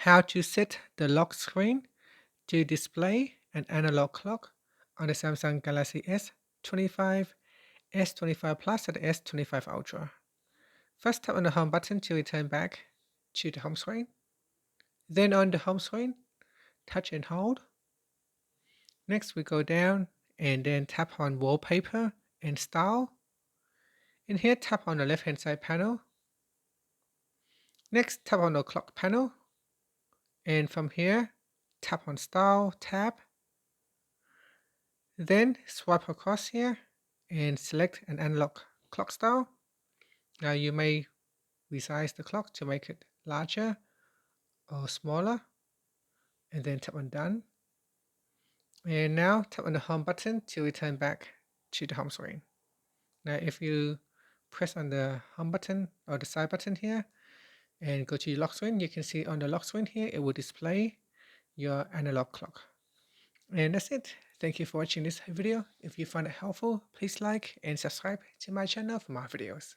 How to set the lock screen to display an analog clock on the Samsung Galaxy S25, S25 Plus, and S25 Ultra. First, tap on the home button to return back to the home screen. Then on the home screen, touch and hold. Next, we go down and then tap on Wallpaper and Style. In here, tap on the left-hand side panel. Next, tap on the clock panel. And from here, tap on Style tab. Then swipe across here and select an analog clock style. Now you may resize the clock to make it larger or smaller, and then tap on Done. And now tap on the home button to return back to the home screen. Now if you press on the home button or the side button here and go to your lock screen, you can see on the lock screen here it will display your analog clock. And that's it. Thank you for watching this video. If you found it helpful, please like and subscribe to my channel for more videos.